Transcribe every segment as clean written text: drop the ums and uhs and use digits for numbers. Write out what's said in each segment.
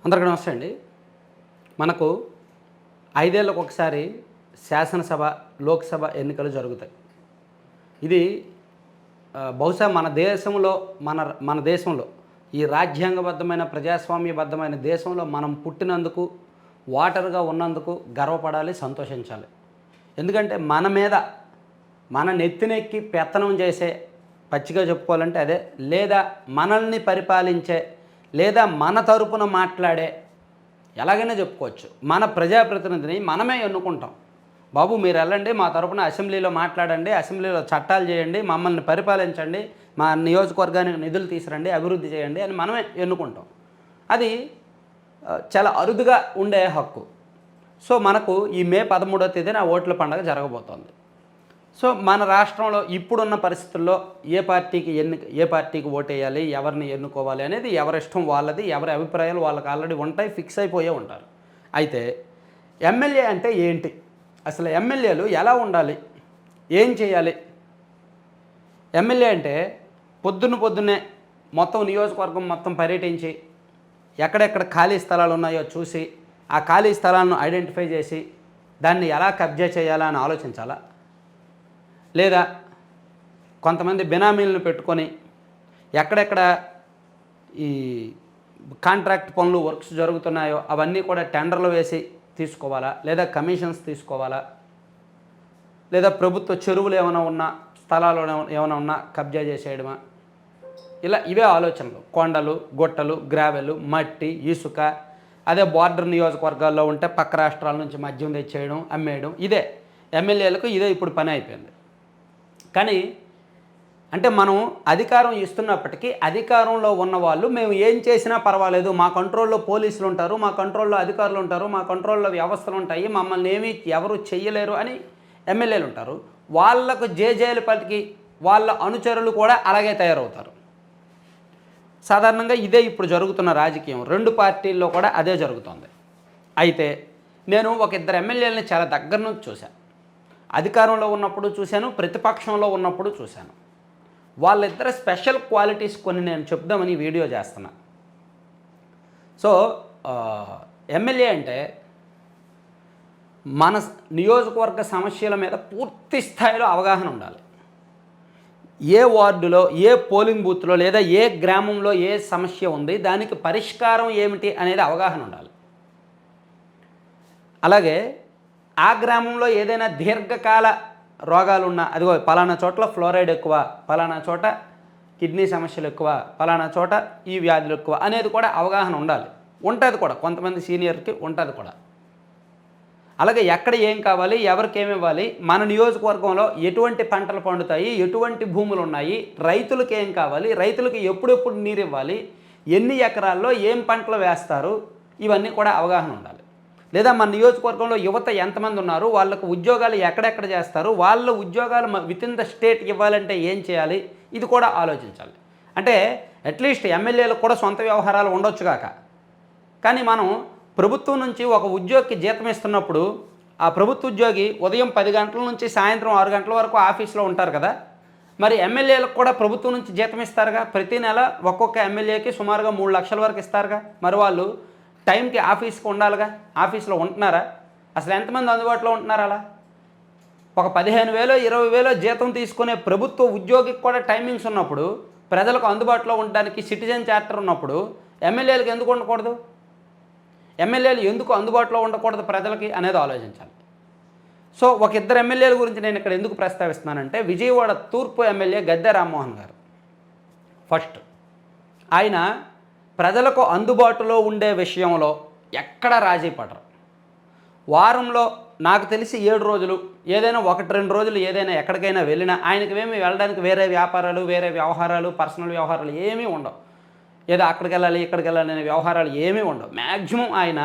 అందరికీ నమస్తే అండి. మనకు 5 ఏళ్ళకు ఒకసారి శాసనసభ, లోక్సభ ఎన్నికలు జరుగుతాయి. ఇది బహుశా మన దేశంలో ఈ రాజ్యాంగబద్ధమైన ప్రజాస్వామ్యబద్ధమైన దేశంలో మనం పుట్టినందుకు, ఓటరుగా ఉన్నందుకు గర్వపడాలి, సంతోషించాలి. ఎందుకంటే మన నెత్తినెక్కి పెత్తనం చేసే, పచ్చిగా చెప్పుకోవాలంటే అదే, లేదా మనల్ని పరిపాలించే, లేదా మన తరపున మాట్లాడే, ఎలాగైనా చెప్పుకోవచ్చు, మన ప్రజాప్రతినిధిని మనమే ఎన్నుకుంటాం. బాబు మీరు వెళ్ళండి, మా తరపున అసెంబ్లీలో మాట్లాడండి, అసెంబ్లీలో చట్టాలు చేయండి, మమ్మల్ని పరిపాలించండి, మా నియోజకవర్గానికి నిధులు తీసుకురండి, అభివృద్ధి చేయండి అని మనమే ఎన్నుకుంటాం. అది చాలా అరుదుగా ఉండే హక్కు. సో మనకు ఈ మే 13వ తేదీన ఓట్ల పండుగ జరగబోతోంది. సో మన రాష్ట్రంలో ఇప్పుడున్న పరిస్థితుల్లో ఏ పార్టీకి ఓటేయాలి, ఎవరిని ఎన్నుకోవాలి అనేది ఎవరిష్టం వాళ్ళది, ఎవరి అభిప్రాయాలు వాళ్ళకి ఆల్రెడీ ఉంటాయి, ఫిక్స్ అయిపోయే ఉంటారు. అయితే ఎమ్మెల్యే అంటే ఏంటి, అసలు ఎమ్మెల్యేలు ఎలా ఉండాలి, ఏం చేయాలి? ఎమ్మెల్యే అంటే పొద్దున్నే మొత్తం నియోజకవర్గం మొత్తం పర్యటించి ఎక్కడెక్కడ ఖాళీ స్థలాలు ఉన్నాయో చూసి ఆ ఖాళీ స్థలాలను ఐడెంటిఫై చేసి దాన్ని ఎలా కబ్జా చేయాలా అని ఆలోచించాలా? లేదా కొంతమంది బినామీలను పెట్టుకొని ఎక్కడెక్కడ ఈ కాంట్రాక్ట్ పనులు వర్క్స్ జరుగుతున్నాయో అవన్నీ కూడా టెండర్లు వేసి తీసుకోవాలా? లేదా కమిషన్స్ తీసుకోవాలా? లేదా ప్రభుత్వ చెరువులు ఏమైనా ఉన్నా, స్థలాలు ఏమైనా ఉన్నా కబ్జా చేసేయడమా? ఇవే ఆలోచనలు. కొండలు, గుట్టలు, గ్రావెలు, మట్టి, ఇసుక, అదే బార్డర్ నియోజకవర్గాల్లో ఉంటే పక్క రాష్ట్రాల నుంచి మద్యం తెచ్చేయడం, అమ్మేయడం, ఇదే ఎమ్మెల్యేలకు ఇప్పుడు పని అయిపోయింది. కానీ అంటే మనం అధికారం ఇస్తున్నప్పటికీ అధికారంలో ఉన్న వాళ్ళు మేము ఏం చేసినా పర్వాలేదు, మా కంట్రోల్లో పోలీసులు ఉంటారు, మా కంట్రోల్లో అధికారులు ఉంటారు, మా కంట్రోల్లో వ్యవస్థలు ఉంటాయి, మమ్మల్ని ఏమీ ఎవరు చెయ్యలేరు అని ఎమ్మెల్యేలు ఉంటారు. వాళ్లకు జేజేలు పలికి వాళ్ళ అనుచరులు కూడా అలాగే తయారవుతారు. సాధారణంగా ఇదే ఇప్పుడు జరుగుతున్న రాజకీయం. 2 పార్టీల్లో కూడా అదే జరుగుతుంది. అయితే నేను ఒక 2 ఎమ్మెల్యేలని చాలా దగ్గర నుంచి చూశాను. అధికారంలో ఉన్నప్పుడు చూశాను, ప్రతిపక్షంలో ఉన్నప్పుడు చూశాను. వాళ్ళిద్దరు స్పెషల్ క్వాలిటీస్ కొన్ని నేను చెప్దామని వీడియో చేస్తున్నా. సో ఎమ్మెల్యే అంటే మన నియోజకవర్గ సమస్యల మీద పూర్తి స్థాయిలో అవగాహన ఉండాలి. ఏ వార్డులో, ఏ పోలింగ్ బూత్లో, లేదా ఏ గ్రామంలో ఏ సమస్య ఉంది, దానికి పరిష్కారం ఏమిటి అనేది అవగాహన ఉండాలి. అలాగే ఆ గ్రామంలో ఏదైనా దీర్ఘకాల రోగాలున్నా, అదిగో పలానా చోట్ల ఫ్లోరైడ్ ఎక్కువ, పలానా చోట కిడ్నీ సమస్యలు ఎక్కువ, పలానా చోట ఈ వ్యాధులు ఎక్కువ అనేది కూడా అవగాహన ఉండాలి. ఉంటుంది కూడా, కొంతమంది సీనియర్కి ఉంటుంది కూడా. అలాగే ఎక్కడ ఏం కావాలి, ఎవరికి ఏమి ఇవ్వాలి, మన నియోజకవర్గంలో ఎటువంటి పంటలు పండుతాయి, ఎటువంటి భూములు ఉన్నాయి, రైతులకు ఏం కావాలి, రైతులకు ఎప్పుడెప్పుడు నీరు ఇవ్వాలి, ఎన్ని ఎకరాల్లో ఏం పంటలు వేస్తారు, ఇవన్నీ కూడా అవగాహన ఉండాలి. లేదా మన నియోజకవర్గంలో యువత ఎంతమంది ఉన్నారు, వాళ్ళకు ఉద్యోగాలు ఎక్కడెక్కడ చేస్తారు, వాళ్ళ ఉద్యోగాలు వితిన్ ద స్టేట్ ఇవ్వాలంటే ఏం చేయాలి, ఇది కూడా ఆలోచించాలి. అంటే అట్లీస్ట్ ఎమ్మెల్యేలకు కూడా సొంత వ్యవహారాలు ఉండొచ్చుగాక, కానీ మనం ప్రభుత్వం నుంచి ఒక ఉద్యోగికి జీతం ఇస్తున్నప్పుడు ఆ ప్రభుత్వ ఉద్యోగి ఉదయం 10 గంటల నుంచి సాయంత్రం 6 గంటల వరకు ఆఫీస్లో ఉంటారు కదా. మరి ఎమ్మెల్యేలకు కూడా ప్రభుత్వం నుంచి జీతం ఇస్తారుగా. ప్రతి నెల ఒక్కొక్క ఎమ్మెల్యేకి సుమారుగా 3 లక్షల వరకు ఇస్తారుగా. మరి వాళ్ళు టైంకి ఆఫీస్కి ఉండాలిగా. ఆఫీస్లో ఉంటున్నారా? అసలు ఎంతమంది అందుబాటులో ఉంటున్నారు? అలా ఒక 15,000 20,000 జీతం తీసుకునే ప్రభుత్వ ఉద్యోగికి కూడా టైమింగ్స్ ఉన్నప్పుడు, ప్రజలకు అందుబాటులో ఉండడానికి సిటిజన్ చార్టర్ ఉన్నప్పుడు ఎమ్మెల్యేలకు ఎందుకు ఉండకూడదు? ఎమ్మెల్యేలు ఎందుకు అందుబాటులో ఉండకూడదు ప్రజలకి అనేది ఆలోచించాలి. సో ఒక 2 ఎమ్మెల్యేల గురించి నేను ఇక్కడ ఎందుకు ప్రస్తావిస్తున్నానంటే, విజయవాడ తూర్పు ఎమ్మెల్యే గద్దె రామ్మోహన్ గారు. ఫస్ట్, ఆయన ప్రజలకు అందుబాటులో ఉండే విషయంలో ఎక్కడ రాజీ పడరు. వారంలో నాకు తెలిసి 7 రోజులు, ఏదైనా 1-2 రోజులు ఏదైనా ఎక్కడికైనా వెళ్ళినా ఆయనకి ఏమి వెళ్ళడానికి వేరే వ్యాపారాలు, వేరే వ్యవహారాలు, పర్సనల్ వ్యవహారాలు ఏమీ ఉండవు. ఏదో అక్కడికి వెళ్ళాలి, ఇక్కడికి వెళ్ళాలి అనే వ్యవహారాలు ఏమీ ఉండవు. మ్యాక్సిమం ఆయన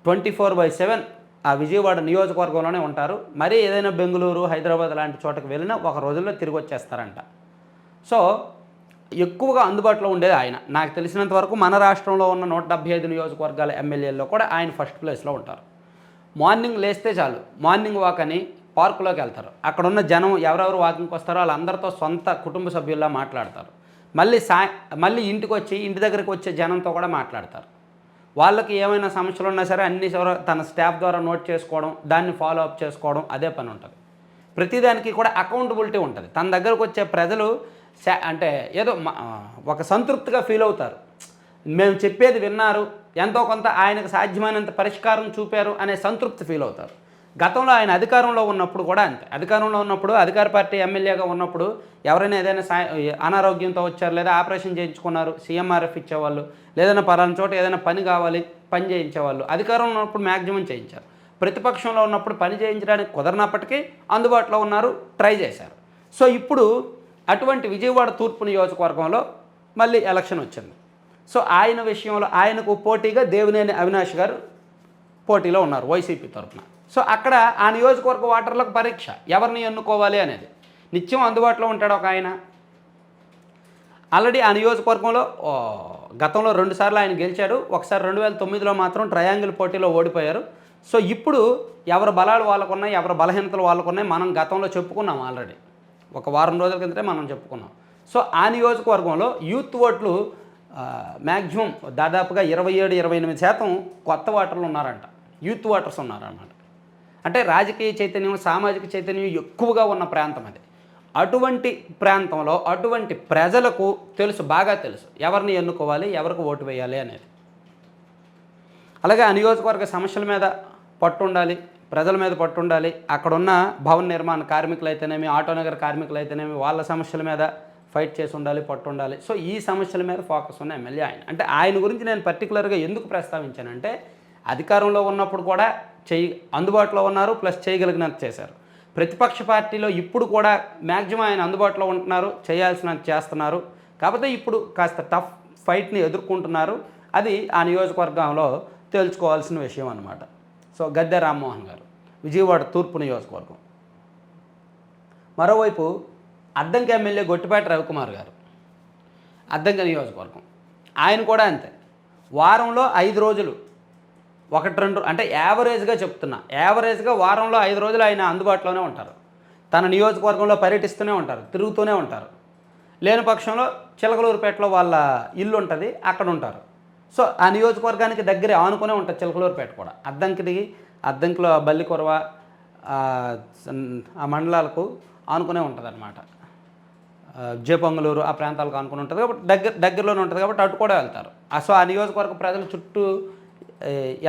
24/7 ఆ విజయవాడ నియోజకవర్గంలోనే ఉంటారు. మరీ ఏదైనా బెంగళూరు, హైదరాబాద్ లాంటి చోటకి వెళ్ళినా 1 రోజుల్లో తిరిగి వచ్చేస్తారంట. సో ఎక్కువగా అందుబాటులో ఉండేది ఆయన. నాకు తెలిసినంత వరకు మన రాష్ట్రంలో ఉన్న 175 నియోజకవర్గాల ఎమ్మెల్యేల్లో కూడా ఆయన ఫస్ట్ ప్లేస్లో ఉంటారు. మార్నింగ్ లేస్తే చాలు, మార్నింగ్ వాక్ అని పార్కులోకి వెళ్తారు. అక్కడున్న జనం ఎవరెవరు వాకింగ్కి వస్తారో వాళ్ళందరితో సొంత కుటుంబ సభ్యుల్లా మాట్లాడతారు. మళ్ళీ ఇంటి దగ్గరికి వచ్చే జనంతో కూడా మాట్లాడతారు. వాళ్ళకి ఏమైనా సమస్యలు ఉన్నా సరే అన్ని తన స్టాఫ్ ద్వారా నోట్ చేసుకోవడం, దాన్ని ఫాలో అప్ చేసుకోవడం, అదే పని ఉంటుంది. ప్రతిదానికి కూడా అకౌంటబిలిటీ ఉంటుంది. తన దగ్గరకు వచ్చే ప్రజలు అంటే ఏదో ఒక సంతృప్తిగా ఫీల్ అవుతారు. మేము చెప్పేది విన్నారు, ఎంతో కొంత ఆయనకు సాధ్యమైనంత పరిష్కారం చూపారు అనే సంతృప్తి ఫీల్ అవుతారు. గతంలో ఆయన అధికారంలో ఉన్నప్పుడు కూడా అంతే. అధికారంలో ఉన్నప్పుడు అధికార పార్టీ ఎమ్మెల్యేగా ఉన్నప్పుడు ఎవరైనా ఏదైనా అనారోగ్యంతో వచ్చారు, లేదా ఆపరేషన్ చేయించుకున్నారు, సీఎంఆర్ఎఫ్ ఇచ్చేవాళ్ళు, లేదన్నా పలానా చోట ఏదైనా పని కావాలి, పని చేయించేవాళ్ళు. అధికారంలో ఉన్నప్పుడు మ్యాక్సిమం చేయించారు. ప్రతిపక్షంలో ఉన్నప్పుడు పని చేయించడానికి కుదరనప్పటికీ అందుబాటులో ఉన్నారు, ట్రై చేశారు. సో ఇప్పుడు అటువంటి విజయవాడ తూర్పు నియోజకవర్గంలో మళ్ళీ ఎలక్షన్ వచ్చింది. సో ఆయన విషయంలో ఆయనకు పోటీగా దేవినేని అవినాష్ గారు పోటీలో ఉన్నారు వైసీపీ తరఫున. సో అక్కడ ఆ నియోజకవర్గ ఓటర్లకు పరీక్ష, ఎవరిని ఎన్నుకోవాలి అనేది. నిత్యం అందుబాటులో ఉంటాడు ఒక ఆయన. ఆల్రెడీ ఆ నియోజకవర్గంలో గతంలో 2 సార్లు ఆయన గెలిచాడు. ఒకసారి 2009లో మాత్రం ట్రయాంగిల్ పోటీలో ఓడిపోయారు. సో ఇప్పుడు ఎవరి బలాలు వాళ్ళకున్నాయి, ఎవరి బలహీనతలు వాళ్ళకున్నాయి. మనం గతంలో చెప్పుకున్నాం ఆల్రెడీ, ఒక వారం రోజుల కిందటే మనం చెప్పుకున్నాం. సో ఆ నియోజకవర్గంలో యూత్ ఓట్లు మ్యాక్సిమం దాదాపుగా 27-28% కొత్త ఓటర్లు ఉన్నారంట, యూత్ ఓటర్స్ ఉన్నారన్నమాట. అంటే రాజకీయ చైతన్యం, సామాజిక చైతన్యం ఎక్కువగా ఉన్న ప్రాంతం అది. అటువంటి ప్రాంతంలో అటువంటి ప్రజలకు తెలుసు, బాగా తెలుసు ఎవరిని ఎన్నుకోవాలి, ఎవరికి ఓటు వేయాలి అనేది. అలాగే ఆ నియోజకవర్గ సమస్యల మీద పట్టు ఉండాలి, ప్రజల మీద పట్టు ఉండాలి. అక్కడున్న భవన నిర్మాణ కార్మికులు అయితేనేమి, ఆటోనగర్ కార్మికులు అయితేనేమి, వాళ్ళ సమస్యల మీద ఫైట్ చేసి ఉండాలి, పట్టు ఉండాలి. సో ఈ సమస్యల మీద ఫోకస్ ఉన్న ఎమ్మెల్యే ఆయన. అంటే ఆయన గురించి నేను పర్టికులర్గా ఎందుకు ప్రస్తావించానంటే, అధికారంలో ఉన్నప్పుడు కూడా అందుబాటులో ఉన్నారు, ప్లస్ చేయగలిగినంత చేశారు. ప్రతిపక్ష పార్టీలో ఇప్పుడు కూడా మ్యాక్సిమం ఆయన అందుబాటులో ఉంటున్నారు, చేయాల్సినంత చేస్తున్నారు. కాకపోతే ఇప్పుడు కాస్త టఫ్ ఫైట్ని ఎదుర్కొంటున్నారు. అది ఆ నియోజకవర్గంలో తేల్చుకోవాల్సిన విషయం అన్నమాట. సో గద్దె రామ్మోహన్ గారు, విజయవాడ తూర్పు నియోజకవర్గం. మరోవైపు అద్దంకి ఎమ్మెల్యే గొట్టిపాటి రవికుమార్ గారు, అద్దంకి నియోజకవర్గం. ఆయన కూడా అంతే. వారంలో 5 రోజులు, 1-2 అంటే యావరేజ్గా చెప్తున్నా, యావరేజ్గా వారంలో 5 రోజులు ఆయన అందుబాటులోనే ఉంటారు. తన నియోజకవర్గంలో పర్యటిస్తూనే ఉంటారు, తిరుగుతూనే ఉంటారు. లేని పక్షంలో చిలకలూరుపేటలో వాళ్ళ ఇల్లు ఉంటుంది, అక్కడ ఉంటారు. సో ఆ నియోజకవర్గానికి దగ్గరే ఆనుకునే ఉంటుంది చిలకలూరుపేట కూడా. అద్దంకిలో బల్లికొరవ ఆ మండలాలకు ఆనుకునే ఉంటుంది అనమాట. జేపొంగలూరు ఆ ప్రాంతాలకు ఆనుకుని ఉంటుంది కాబట్టి దగ్గరలోనే ఉంటుంది కాబట్టి అటు కూడా వెళ్తారు. సో ఆ నియోజకవర్గ ప్రజలు చుట్టూ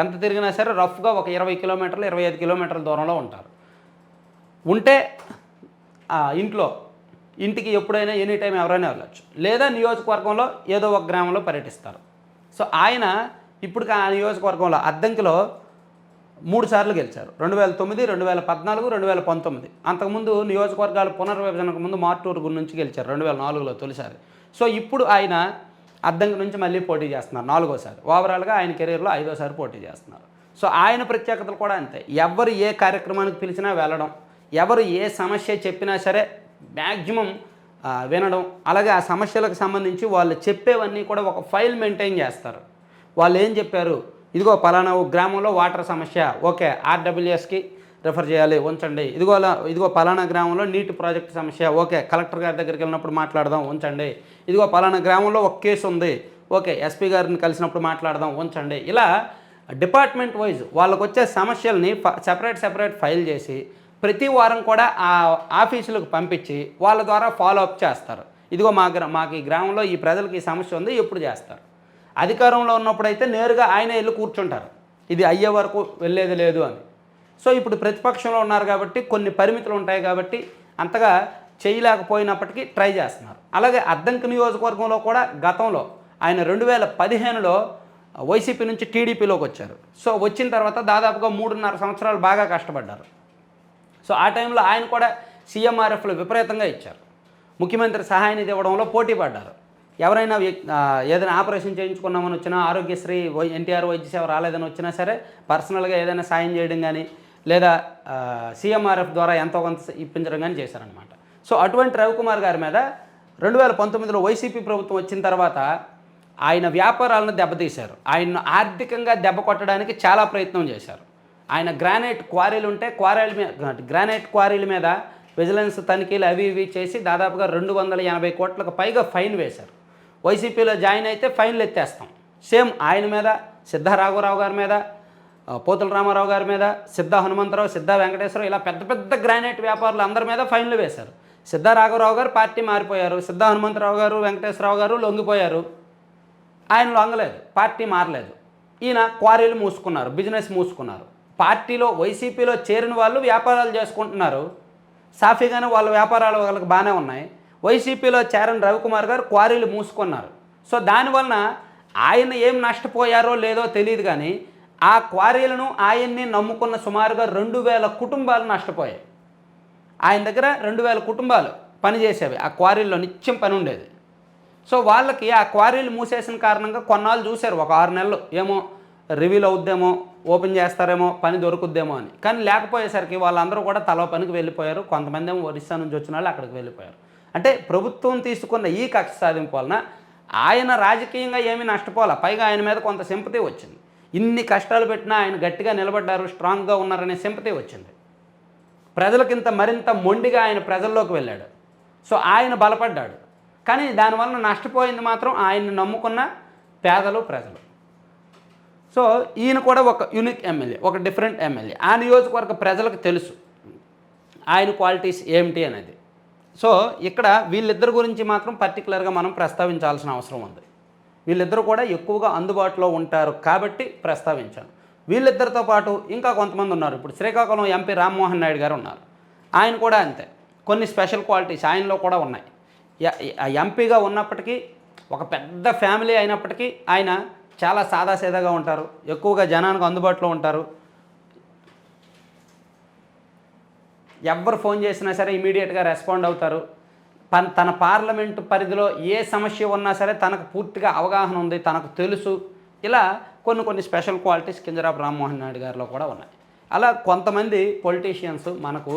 ఎంత తిరిగినా సరే రఫ్గా ఒక 20 కిలోమీటర్లు 25 కిలోమీటర్ల దూరంలో ఉంటారు. ఉంటే ఇంటికి ఎప్పుడైనా ఎనీ టైం ఎవరైనా వెళ్ళచ్చు, లేదా నియోజకవర్గంలో ఏదో ఒక గ్రామంలో పర్యటిస్తారు. సో ఆయన ఇప్పుడు ఆ నియోజకవర్గంలో అద్దంకిలో 3 సార్లు గెలిచారు. 2009, 2014, 2019. అంతకుముందు నియోజకవర్గాల పునర్విభజనకు ముందు మార్టూరు నుంచి గెలిచారు 2004లో తొలిసారి. సో ఇప్పుడు ఆయన అద్దంకి నుంచి మళ్ళీ పోటీ చేస్తున్నారు 4వసారి. ఓవరాల్గా ఆయన కెరీర్లో 5వసారి పోటీ చేస్తున్నారు. సో ఆయన ప్రత్యేకతలు కూడా అంతే. ఎవరు ఏ కార్యక్రమానికి పిలిచినా వెళ్ళడం, ఎవరు ఏ సమస్య చెప్పినా సరే మ్యాక్సిమం వినడం. అలాగే ఆ సమస్యలకు సంబంధించి వాళ్ళు చెప్పేవన్నీ కూడా ఒక ఫైల్ మెయింటైన్ చేస్తారు. వాళ్ళు ఏం చెప్పారు, ఇదిగో పలానా గ్రామంలో వాటర్ సమస్య, ఓకే ఆర్డబ్ల్యూఎస్కి రిఫర్ చేయాలి, ఉంచండి. ఇదిగో పలానా గ్రామంలో నీటి ప్రాజెక్టు సమస్య, ఓకే కలెక్టర్ గారి దగ్గరికి వెళ్ళినప్పుడు మాట్లాడదాం, ఉంచండి. ఇదిగో పలానా గ్రామంలో ఒక కేసు ఉంది, ఓకే ఎస్పీ గారిని కలిసినప్పుడు మాట్లాడదాం, ఉంచండి. ఇలా డిపార్ట్మెంట్ వైజ్ వాళ్ళకు వచ్చే సమస్యల్ని సెపరేట్ ఫైల్ చేసి ప్రతి వారం కూడా ఆ ఆఫీసులకు పంపించి వాళ్ళ ద్వారా ఫాలో అప్ చేస్తారు. ఇదిగో మాకు ఈ గ్రామంలో ఈ ప్రజలకు ఈ సమస్య ఉంది, ఎప్పుడు చేస్తారు. అధికారంలో ఉన్నప్పుడైతే నేరుగా ఆయన వెళ్ళి కూర్చుంటారు, ఇది అయ్యే వరకు వెళ్ళేది లేదు అని. సో ఇప్పుడు ప్రతిపక్షంలో ఉన్నారు కాబట్టి కొన్ని పరిమితులు ఉంటాయి కాబట్టి అంతగా చేయలేకపోయినప్పటికీ ట్రై చేస్తున్నారు. అలాగే అద్దంకి నియోజకవర్గంలో కూడా గతంలో ఆయన 2015లో వైసీపీ నుంచి టీడీపీలోకి వచ్చారు. సో వచ్చిన తర్వాత దాదాపుగా 3.5 సంవత్సరాలు బాగా కష్టపడ్డారు. సో ఆ టైంలో ఆయన కూడా సీఎంఆర్ఎఫ్లు విపరీతంగా ఇచ్చారు. ముఖ్యమంత్రి సహాయ నిధి ఇవ్వడంలో పోటీ పడ్డారు. ఎవరైనా ఏదైనా ఆపరేషన్ చేయించుకున్నామని వచ్చినా, ఆరోగ్యశ్రీ ఎన్టీఆర్ వైద్య సేవ రాలేదని వచ్చినా సరే పర్సనల్గా ఏదైనా సాయం చేయడం కానీ, లేదా సీఎంఆర్ఎఫ్ ద్వారా ఎంతో కొంత ఇప్పించడం కానీ చేశారనమాట. సో అటువంటి రవికుమార్ గారి మీద 2019లో వైసీపీ ప్రభుత్వం వచ్చిన తర్వాత ఆయన వ్యాపారాలను దెబ్బతీశారు. ఆయన్ను ఆర్థికంగా దెబ్బ కొట్టడానికి చాలా ప్రయత్నం చేశారు. ఆయన గ్రానైట్ క్వారీల మీద విజిలెన్స్ తనిఖీలు అవి ఇవి చేసి దాదాపుగా 280 కోట్లకు పైగా ఫైన్ వేశారు. వైసీపీలో జాయిన్ అయితే ఫైన్లు ఎత్తేస్తాం. సేమ్ ఆయన మీద సిద్ధ రాఘవరావు గారి మీద, పోతుల రామారావు గారి మీద, సిద్ధ హనుమంతరావు, సిద్ధ వెంకటేశ్వరరావు, ఇలా పెద్ద పెద్ద గ్రానైట్ వ్యాపారులు అందరి మీద ఫైన్లు వేశారు. సిద్ధ రాఘవరావు గారు పార్టీ మారిపోయారు, సిద్ధ హనుమంతరావు గారు, వెంకటేశ్వరరావు గారు లొంగిపోయారు. ఆయన లొంగలేదు, పార్టీ మారలేదు. ఈయన క్వారీలు మూసుకున్నారు, బిజినెస్ మూసుకున్నారు. పార్టీలో వైసీపీలో చేరిన వాళ్ళు వ్యాపారాలు చేసుకుంటున్నారు, సాఫీగానే వాళ్ళ వ్యాపారాలు వాళ్ళకి బాగానే ఉన్నాయి. వైసీపీలో చేరని రవికుమార్ గారు క్వారీలు మూసుకున్నారు. సో దానివలన ఆయన ఏం నష్టపోయారో లేదో తెలియదు, కానీ ఆ క్వారీలను ఆయన్ని నమ్ముకున్న సుమారుగా 2000 కుటుంబాలు నష్టపోయాయి. ఆయన దగ్గర 2000 కుటుంబాలు పనిచేసేవి, ఆ క్వారీల్లో నిత్యం పని ఉండేది. సో వాళ్ళకి ఆ క్వారీలు మూసేసిన కారణంగా కొన్నాళ్ళు చూశారు, ఒక 6 నెలలు ఏమో రివీల్ అవుద్దేమో, ఓపెన్ చేస్తారేమో, పని దొరుకుద్దేమో అని. కానీ లేకపోయేసరికి వాళ్ళందరూ కూడా తలో పనికి వెళ్ళిపోయారు. కొంతమంది ఏమో ఒరిస్సా నుంచి వచ్చిన వాళ్ళు అక్కడికి వెళ్ళిపోయారు. అంటే ప్రభుత్వం తీసుకున్న ఈ కక్ష సాధింపు వలన ఆయన రాజకీయంగా ఏమీ నష్టపోలే, పైగా ఆయన మీద కొంత సింపతి వచ్చింది. ఇన్ని కష్టాలు పెట్టినా ఆయన గట్టిగా నిలబడ్డారు, స్ట్రాంగ్గా ఉన్నారనే సింపతి వచ్చింది. ప్రజలకింత మరింత మొండిగా ఆయన ప్రజల్లోకి వెళ్ళాడు. సో ఆయన బలపడ్డాడు. కానీ దానివల్ల నష్టపోయింది మాత్రం ఆయన్ని నమ్ముకున్న పేదలు, ప్రజలు. సో ఈయన కూడా ఒక యూనిక్ ఎమ్మెల్యే, ఒక డిఫరెంట్ ఎమ్మెల్యే. ఆ నియోజకవర్గ ప్రజలకు తెలుసు ఆయన క్వాలిటీస్ ఏమిటి అనేది. సో ఇక్కడ వీళ్ళిద్దరి గురించి మాత్రం పర్టికులర్గా మనం ప్రస్తావించాల్సిన అవసరం ఉంది. వీళ్ళిద్దరూ కూడా ఎక్కువగా అందుబాటులో ఉంటారు కాబట్టి ప్రస్తావించాను. వీళ్ళిద్దరితో పాటు ఇంకా కొంతమంది ఉన్నారు. ఇప్పుడు శ్రీకాకుళం ఎంపీ రామ్మోహన్ నాయుడు గారు ఉన్నారు. ఆయన కూడా అంతే, కొన్ని స్పెషల్ క్వాలిటీస్ ఆయనలో కూడా ఉన్నాయి. ఎంపీగా ఉన్నప్పటికీ, ఒక పెద్ద ఫ్యామిలీ అయినప్పటికీ ఆయన చాలా సాదాసీదాగా ఉంటారు, ఎక్కువగా జనానికి అందుబాటులో ఉంటారు. ఎవరు ఫోన్ చేసినా సరే ఇమీడియట్గా రెస్పాండ్ అవుతారు. తన పార్లమెంటు పరిధిలో ఏ సమస్య ఉన్నా సరే తనకు పూర్తిగా అవగాహన ఉంది, తనకు తెలుసు. ఇలా కొన్ని స్పెషల్ క్వాలిటీస్ కింజరాపు రామ్మోహన్ నాయుడు గారిలో కూడా ఉన్నాయి. అలా కొంతమంది పొలిటీషియన్స్ మనకు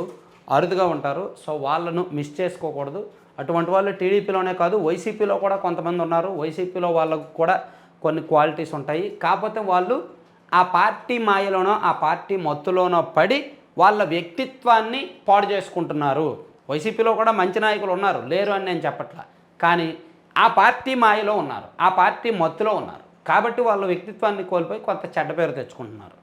అరుదుగా ఉంటారు. సో వాళ్ళను మిస్ చేసుకోకూడదు. అటువంటి వాళ్ళు టీడీపీలోనే కాదు, వైసీపీలో కూడా కొంతమంది ఉన్నారు. వైసీపీలో వాళ్ళకు కూడా కొన్ని క్వాలిటీస్ ఉంటాయి. కాకపోతే వాళ్ళు ఆ పార్టీ మాయలోనో, ఆ పార్టీ మత్తులోనో పడి వాళ్ళ వ్యక్తిత్వాన్ని పాడు చేసుకుంటున్నారు. వైసీపీలో కూడా మంచి నాయకులు ఉన్నారు, లేరు అని నేను చెప్పట్లా. కానీ ఆ పార్టీ మాయలో ఉన్నారు, ఆ పార్టీ మత్తులో ఉన్నారు. కాబట్టి వాళ్ళ వ్యక్తిత్వాన్ని కోల్పోయి కొంత చెడ్డ పేరు తెచ్చుకుంటున్నారు.